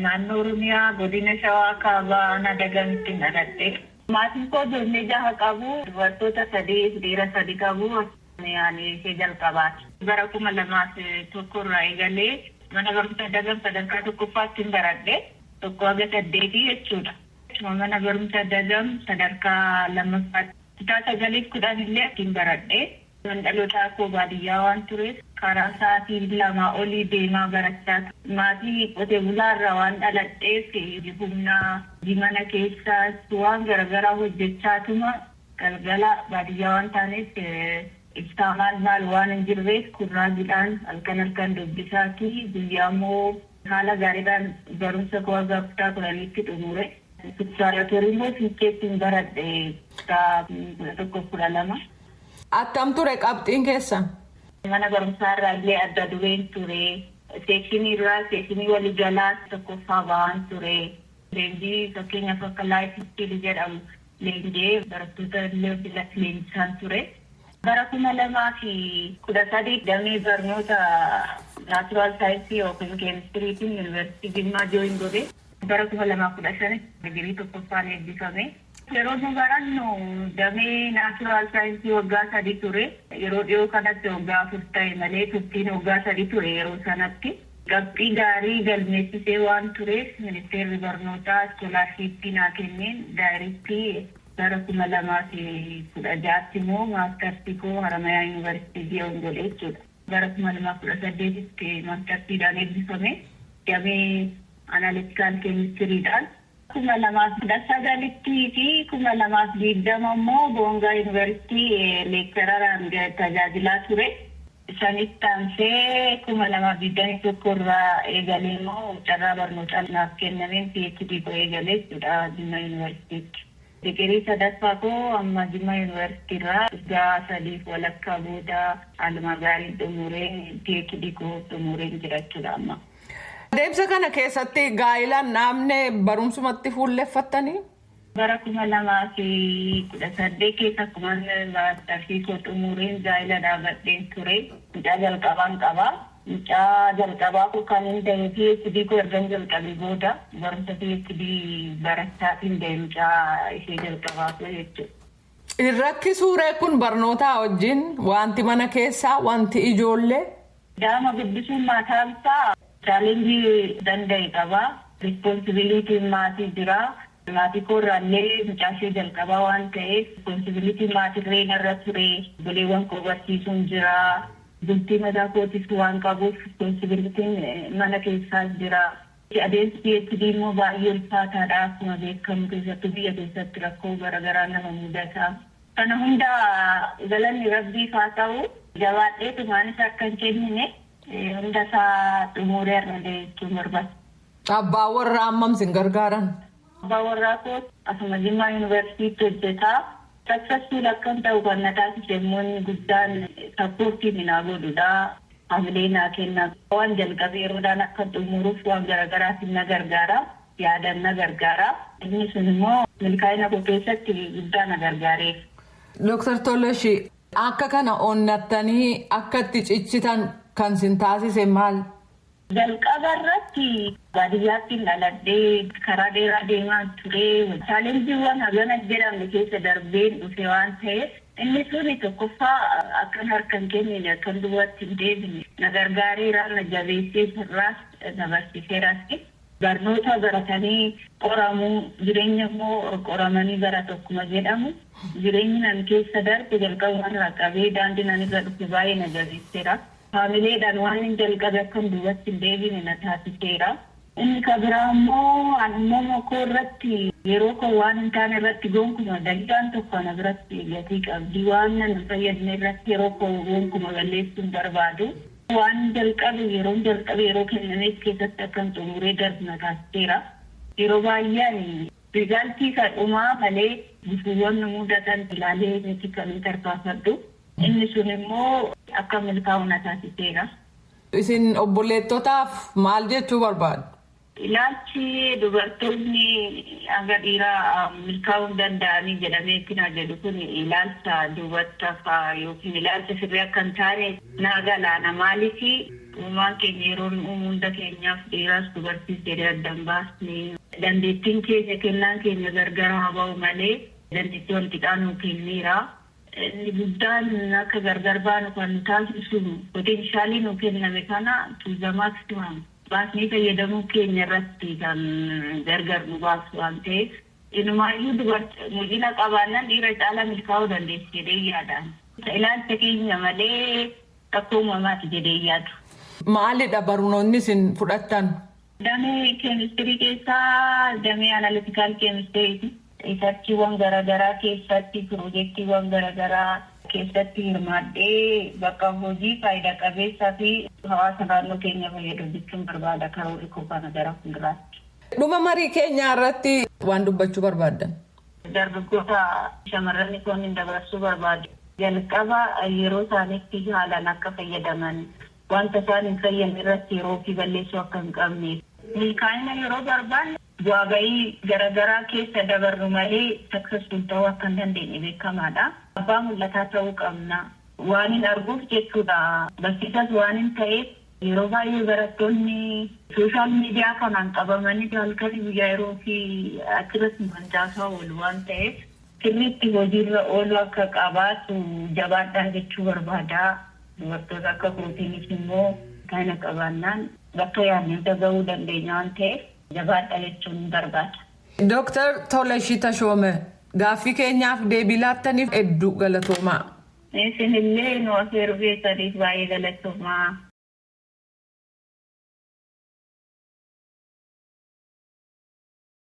Naannoo Oromiyaa godina Shawaa kaabaa Nadagamitti dhaladhe. Maatiin koo ijoollee 6 qabu. Dubartoota 3 dhiira 3 qabu. Ani ishee jalqabaati. Bara 2001 irraa eegalee mana barumsa Dagam sadarkaa tokkoffaatti baradhe. Tokko haga 8 jechuudha. Mana barumsa Dagam sadarkaa lammaffaatti. Kutaa 9-10 illee ittiin baradhe. Dhaloota koo baadiyyaa waan tureef karaa sa'aatii 2 olii deemaa barachaa ture. Maatii qotee bulaarraa waan dhaladheef humna mana keessaas waan garaagaraa hojjechaa tuma galgala baadiyyaa waan taaneef ibsaa maal waan hin jirreef kurraajiidhaan halkan dubbisaati. Guyyaa immoo haala gaariidhaan barumsa koo haga kutaa 10tti xumure. Subsaaratorii immoo fiicheettiin baradhe kutaa 12. Attam ture qabxiin keessan? Mana barumsaa irraa illee adda dureen ture. Seekshinii irraa seekshinii walii galaa tokkoffaa ba'aan ture. Leenjii fakkeenyaaf akka laayif istiilii jedhamu leenjee barattoota illee leenjisaan ture. Bara 2013 damee barnoota naachuraal saayinsii yookiin keemistiriitiin yuunivarsiitii Jimmaa jooyin godhe. Bara 2015 digirii tokkoffaan eebbifame. Yeroo nu barannu damee naachuraal saayinsii waggaa 3 ture. Yeroo dhiyoo kanatti waggaa 4 ta'e malee turtiin waggaa 3 ture yeroo sanatti. Qabxii gaarii galmeessisee waan tureef ministeerri barnootaa iskoolaarshiippii naa kenneen daayirektii bara 2016 immoo maastartii koo Haramayaa yuunivarsiitii jooyin godhe jechuudha. Bara 2018tti maastartiidhaan eebbifame. Damee analytical keemistiriidhaan. 2019 fi 2020 immoo Boongaa yuunivarsiitii leektararaan tajaajilaa ture. Isanitti aansee 2021 irraa eegalee immoo carraa barnootaa naaf kennameen PhD koo eegalee jechuudha Jimmaa yuunivarsiitiitti. Digirii sadaffaa koo amma Jimmaa yuunivarsiitii irraa waggaa 3 walakkaa booda haaluma gaariin xumureen PhD koo xumureen jira jechuudha amma. Adeemsa kana keessatti gaa'ilaan dhaabne barumsumatti fuulleffattanii? Bara 2018 keessa akkuma maastartii koo xumureen gaa'ila dhaabadheen ture. Mucaa jalqabaan qaba. Mucaa jalqabaa koo kan hin ta'e PhD koo erga jalqabee booda barumsa PhD barachaatiin ta'e mucaa ishee jalqabaa koo jechuudha. Irrakki suuree kun barnootaa wajjin wanti mana keessaa wanti ijoollee? Daa'ima guddisuun mataan isaa chaalenjii danda'e qaba. Rispoonsibiliitiin maatii jira. Maatii koorraallee mucaashee jalqabaa waan ta'eef rispoonsibiliitiin maatirree narra ture. Goleewwan koo barsiisuun jira. Bultii mataa kootis waan qabuuf rispoonsibiliitiin mana keessaas jira. Adeemsi PhD immoo baay'ee ulfaataadha. Akkuma beekamu keessattuu biyya keessatti rakkoo garaagaraa nama mudata. Kana hunda galanni rabbiif haa ta'u jabaadhee tumaanis akka hin kennine. Hunda isaa xumuree argate jechuun barbaada. Abbaan warraa hammam sin gargaaran? Abbaan warraa koo asuma Jimmaa yuunivarsiitii hojjetaa. Saksassuun akka ta'u kan na taasise immoo guddaan sappoortii minaa godhudha. Hamilee naa kenna. Waan jalqabee yeroodhaan akka xumuruuf waan garaagaraaf na gargaara. Yaadan na gargaara. Inni sun immoo milkaa'ina koo keessatti guddaa na gargaareef. Dr. Tolashii akka kana onnattanii akka itti ciccitan kan sin taasise maal? Jalqaba irratti baadiyyaatti dhaladhee karaa dheeraa deemaa ture. Chaalenjiiwwan hagana jedhamne keessa darbeen dhufe waan ta'eef inni suni tokkoffaa akkan harkan kennine akkan duwwaatti hin deebine na gargaareera na jabeessee sirraas na barsiiseeraas. Barnoota baratanii qoramuu jireenya immoo qoramanii baratu akkuma jedhamu jireenyi nan keessa darbe jalqabumaan irraa qabee daandii nan irra dhufe baay'ee na jabeesseera. Faamileedhaan waan hin jalqabe akkam duwwaatti hin deebine na taasiseera. Inni kan biraa immoo ammuma koo irratti yeroo koo waan hin taane irratti gonkumaa dalgaan tokko ana biratti gatii qabdi. Waan nan fayyadne irratti yeroo koo gonkumaa balleessuun barbaadu. Waan jalqabe yeroo kennameef keessatti akkam xumuree darbu na taasiseera. Yeroo baay'een rizaaltii kadhumaa malee bifuuwwan nu mudatan ilaalee miti kan hin tarkaanfadhu. Inni sun immoo akka milkaa'u na taasiseera. Isin obboleettotaaf maal jechuu barbaadu? Ilaalchi dubartoonni hanga dhiiraa milkaa'uu danda'anii jedhameetti na jedhu kun ilaalcha dubarta fa'aa yookiin ilaalcha sirrii akka hin taane naa galaana. Maaliif uumaan keenya yeroo hunda keenyaaf dhiiraas dubartiis jedhee addan baasne dandeettiin keenya kennaan keenya gargar haa ba'u malee dandeettii wal qixaa nuu kenneera. Inni guddaan akka gargar baanu kan taasisu poteenshaalii nuu kenname kana tuuzamaatti tu'amu. Baasnee fayyadamuu keenya irratti kan gargar nu baasu waan ta'eef inumaayyuu mul'ina qabaannaan dhiira caalaa milkaa'uu dandeessi jedhee yaadaan. Ilaalcha keenya malee akka uumamaati jedhee yaadu. Maalidha barnoonni isin fudhattan? Damee keemistirii keessaa damee analitikaal keemistiriiti. Riisarchiiwwan garaagaraa keessatti piroojeektiiwwan garaagaraa keessatti hirmaadhee bakka hojii faayidaa qabeessaa fi hawaasa naannoo keenya fayyadu jechuun barbaada karoora koo kana gara fuulduraatti. Dhuma marii keenyaa irratti waan dubbachuu barbaaddan? Dargaggoota shamarran kun dabarsuu barbaadu. Jalqaba yeroo isaaniitti haalaan akka fayyadaman wanta isaan hin fayyadne irratti yeroo fi balleessuu akka hin qabne. Milkaa'ina yeroo barbaanne bu'aa bahii garaagaraa keessa dabarru malee saksesfuul ta'uu akka hin dandeenye beekamaadha. Abbaa mul'ataa ta'uu qabna. Waan hin arguuf jechuudha. Barsiisas waan hin ta'eef yeroo baay'ee barattoonni sooshaal miidiyaa kanaan qabamanii halkanii guyyaa yeroo fi achirratti mancaasaa oolu waan ta'eef sirriitti hojiirra oolu akka qabaatu jabaadhaan jechuu barbaada. Dubartoota akka kootiinis immoo kana qabaannaan bakka yaadne gahuu dandeenya waan ta'eef jabaadha jechuun barbaada. Dooktar Tolashii Tashoomee gaaffii keenyaaf deebii laattaniif hedduu galatoomaa. Isinillee nu affeeruu keessaniif baay'ee galatoomaa.